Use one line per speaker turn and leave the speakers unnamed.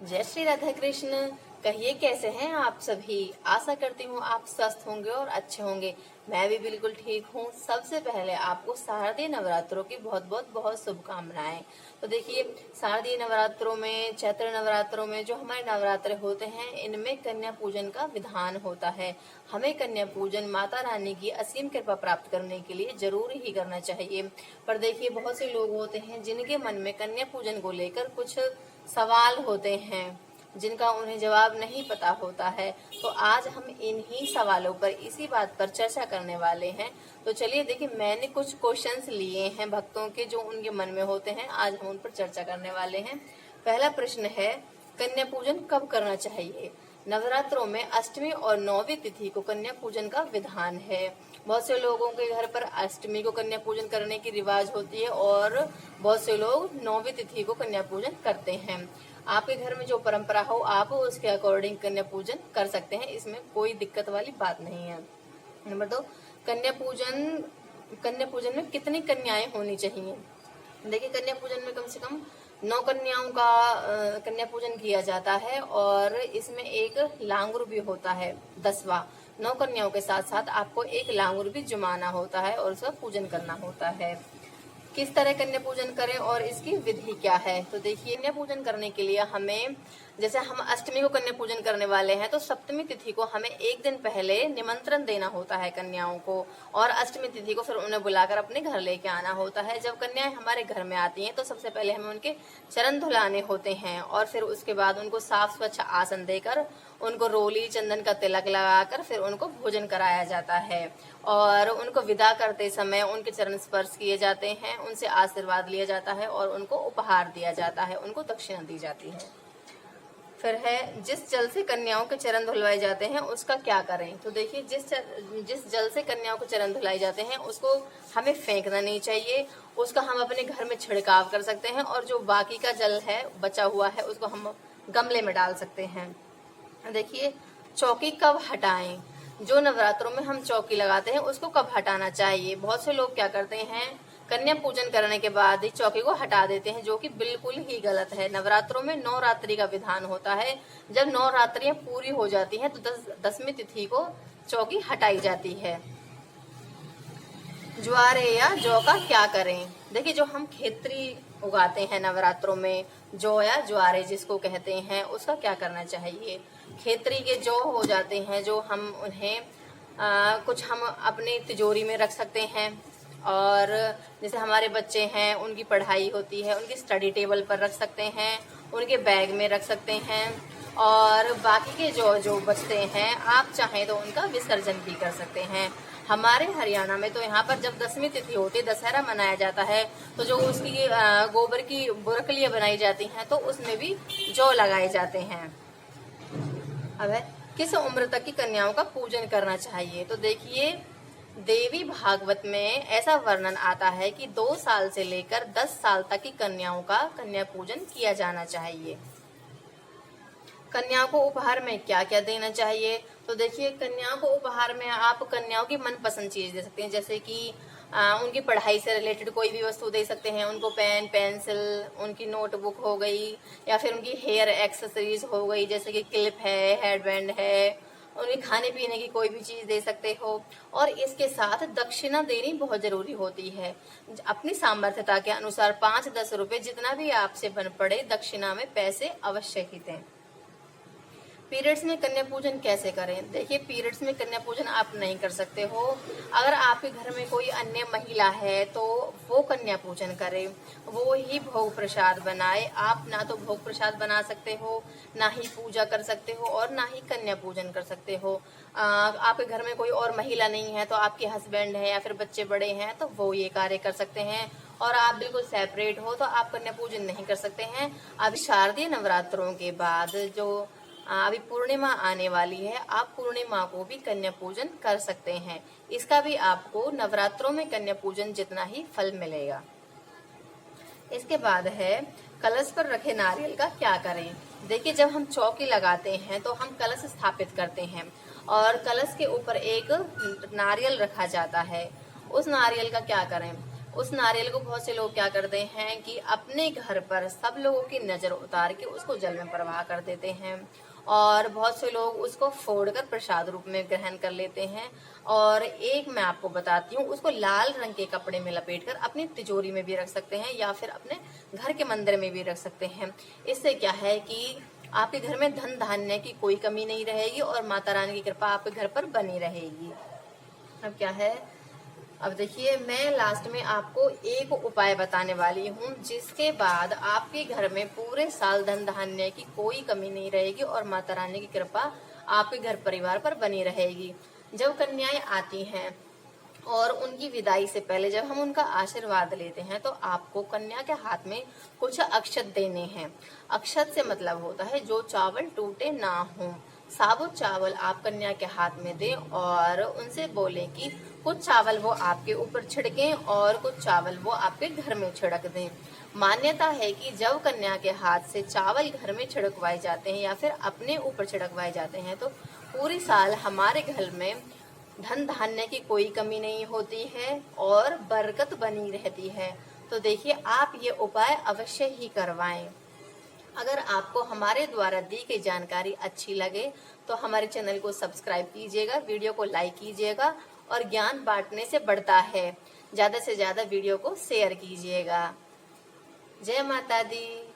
जय श्री राधा कृष्ण। कहिए कैसे हैं आप सभी। आशा करती हूँ आप स्वस्थ होंगे और अच्छे होंगे। मैं भी बिल्कुल ठीक हूँ। सबसे पहले आपको शारदीय नवरात्रों की बहुत शुभकामनाएं। तो देखिए, शारदीय नवरात्रों में, चैत्र नवरात्रों में जो हमारे नवरात्र होते हैं, इनमें कन्या पूजन का विधान होता है। हमें कन्या पूजन माता रानी की असीम कृपा प्राप्त करने के लिए जरूर ही करना चाहिए। पर देखिए, बहुत से लोग होते हैं जिनके मन में कन्या पूजन को लेकर कुछ सवाल होते हैं जिनका उन्हें जवाब नहीं पता होता है। तो आज हम इन्हीं सवालों पर, इसी बात पर चर्चा करने वाले हैं। तो चलिए देखिए, मैंने कुछ क्वेश्चंस लिए हैं भक्तों के जो उनके मन में होते हैं, आज हम उन पर चर्चा करने वाले हैं। पहला प्रश्न है, कन्या पूजन कब करना चाहिए। नवरात्रों में अष्टमी और नौवीं तिथि को कन्या पूजन का विधान है। बहुत से लोगों के घर पर अष्टमी को कन्या पूजन करने की रिवाज होती है और बहुत से लोग नौवीं तिथि को कन्या पूजन करते हैं। आपके घर में जो परंपरा हो, आप उसके अकॉर्डिंग कन्या पूजन कर सकते हैं, इसमें कोई दिक्कत वाली बात नहीं है। नंबर 2, कन्या पूजन में कितनी कन्याएं होनी चाहिए। देखिए, कन्या पूजन में कम से कम 9 कन्याओं का कन्या पूजन किया जाता है और इसमें एक लांगुर भी होता है 10वां। 9 कन्याओं के साथ साथ आपको एक लांगुर भी जुमाना होता है और उसका पूजन करना होता है। किस तरह कन्या पूजन करें और इसकी विधि क्या है। तो देखिए, कन्या पूजन करने के लिए हमें, जैसे हम अष्टमी को कन्या पूजन करने वाले हैं, तो सप्तमी तिथि को हमें एक दिन पहले निमंत्रण देना होता है कन्याओं को, और अष्टमी तिथि को फिर उन्हें बुलाकर अपने घर लेके आना होता है। जब कन्याएं हमारे घर में आती हैं तो सबसे पहले हमें उनके चरण धुलाने होते हैं और फिर उसके बाद उनको साफ स्वच्छ आसन देकर, उनको रोली चंदन का तिलक लगाकर फिर उनको भोजन कराया जाता है और उनको विदा करते समय उनके चरण स्पर्श किए जाते हैं, उनसे आशीर्वाद लिया जाता है और उनको उपहार दिया जाता है, उनको दक्षिणा दी जाती है। फिर है, जिस जल से कन्याओं के चरण धुलवाए जाते हैं उसका क्या करें। तो देखिए, जिस जल से कन्याओं के चरण धुलाए जाते हैं उसको हमें फेंकना नहीं चाहिए, उसका हम अपने घर में छिड़काव कर सकते हैं और जो बाकी का जल है बचा हुआ है उसको हम गमले में डाल सकते हैं। देखिए, चौकी कब हटाएं। जो नवरात्रों में हम चौकी लगाते हैं उसको कब हटाना चाहिए। बहुत से लोग क्या करते हैं, कन्या पूजन करने के बाद ही चौकी को हटा देते हैं, जो कि बिल्कुल ही गलत है। नवरात्रों में 9 रात्रि का विधान होता है। जब 9 रात्रियां पूरी हो जाती हैं तो 10वीं तिथि को चौकी हटाई जाती है। ज्वारे या जौ का क्या करें। देखिए, जो हम खेती उगाते हैं नवरात्रों में, जौ या ज्वारे जिसको कहते हैं, उसका क्या करना चाहिए। खेती के जौ हो जाते हैं जो हम उन्हें कुछ हम अपनी तिजोरी में रख सकते हैं, और जैसे हमारे बच्चे हैं उनकी पढ़ाई होती है, उनकी स्टडी टेबल पर रख सकते हैं, उनके बैग में रख सकते हैं, और बाकी के जो बचते हैं आप चाहें तो उनका विसर्जन भी कर सकते हैं। हमारे हरियाणा में तो यहाँ पर जब 10वीं तिथि होती है, दशहरा मनाया जाता है, तो जो उसकी गोबर की बुरकलियां बनाई जाती हैं तो उसमें भी जौ लगाए जाते हैं। अब है, किस उम्र तक की कन्याओं का पूजन करना चाहिए। तो देखिए, देवी भागवत में ऐसा वर्णन आता है कि 2 साल से लेकर 10 साल तक की कन्याओं का कन्या पूजन किया जाना चाहिए। कन्याओं को उपहार में क्या क्या देना चाहिए। तो देखिए, कन्याओं को उपहार में आप कन्याओं की मनपसंद चीज दे सकते हैं, जैसे कि उनकी पढ़ाई से रिलेटेड कोई भी वस्तु दे सकते हैं। उनको पेन, पेंसिल, उनकी नोटबुक हो गई, या फिर उनकी हेयर एक्सेसरीज हो गई, जैसे कि क्लिप है, हेडबैंड है, उन्हें खाने पीने की कोई भी चीज दे सकते हो। और इसके साथ दक्षिणा देनी बहुत जरूरी होती है। अपनी सामर्थ्यता के अनुसार 5-10 रुपए जितना भी आपसे बन पड़े, दक्षिणा में पैसे अवश्य ही दें। पीरियड्स में कन्या पूजन कैसे करें। देखिए, पीरियड्स में कन्या पूजन आप नहीं कर सकते हो। अगर आपके घर में कोई अन्य महिला है तो वो कन्या पूजन करे, वो ही भोग प्रसाद बनाए। आप ना तो भोग प्रसाद बना सकते हो, ना ही पूजा कर सकते हो, और ना ही कन्या पूजन कर सकते हो। आपके घर में कोई और महिला नहीं है तो आपके हस्बैंड है या फिर बच्चे बड़े हैं तो वो ये कार्य कर सकते हैं, और आप बिल्कुल सेपरेट हो तो आप कन्या पूजन नहीं कर सकते हैं। अब शारदीय नवरात्रों के बाद जो अभी पूर्णिमा आने वाली है, आप पूर्णिमा को भी कन्या पूजन कर सकते हैं। इसका भी आपको नवरात्रों में कन्या पूजन जितना ही फल मिलेगा। इसके बाद है, कलश पर रखे नारियल का क्या करें। देखिए, जब हम चौकी लगाते हैं तो हम कलश स्थापित करते हैं और कलश के ऊपर एक नारियल रखा जाता है। उस नारियल का क्या करें। उस नारियल को बहुत से लोग क्या करते हैं कि अपने घर पर सब लोगों की नजर उतार के उसको जल में प्रवाह कर देते हैं, और बहुत से लोग उसको फोड़कर प्रसाद रूप में ग्रहण कर लेते हैं। और एक मैं आपको बताती हूँ, उसको लाल रंग के कपड़े में लपेटकर अपनी तिजोरी में भी रख सकते हैं या फिर अपने घर के मंदिर में भी रख सकते हैं। इससे क्या है कि आपके घर में धन धान्य की कोई कमी नहीं रहेगी और माता रानी की कृपा आपके घर पर बनी रहेगी। अब क्या है, अब देखिए मैं लास्ट में आपको एक उपाय बताने वाली हूँ जिसके बाद आपके घर में पूरे साल धन धान्य की कोई कमी नहीं रहेगी और माता रानी की कृपा आपके घर परिवार पर बनी रहेगी। जब कन्याएं आती हैं और उनकी विदाई से पहले जब हम उनका आशीर्वाद लेते हैं तो आपको कन्या के हाथ में कुछ अक्षत देने हैं। अक्षत से मतलब होता है जो चावल टूटे ना हो। साबुत चावल आप कन्या के हाथ में दें और उनसे बोलें कि कुछ चावल वो आपके ऊपर छिड़कें और कुछ चावल वो आपके घर में छिड़क दें। मान्यता है कि जब कन्या के हाथ से चावल घर में छिड़कवाए जाते हैं या फिर अपने ऊपर छिड़कवाए जाते हैं तो पूरी साल हमारे घर में धन धान्य की कोई कमी नहीं होती है और बरकत बनी रहती है। तो देखिए आप ये उपाय अवश्य ही करवाएं। अगर आपको हमारे द्वारा दी गई जानकारी अच्छी लगे तो हमारे चैनल को सब्सक्राइब कीजिएगा, वीडियो को लाइक कीजिएगा और ज्ञान बांटने से बढ़ता है। ज्यादा से ज्यादा वीडियो को शेयर कीजिएगा। जय माता दी।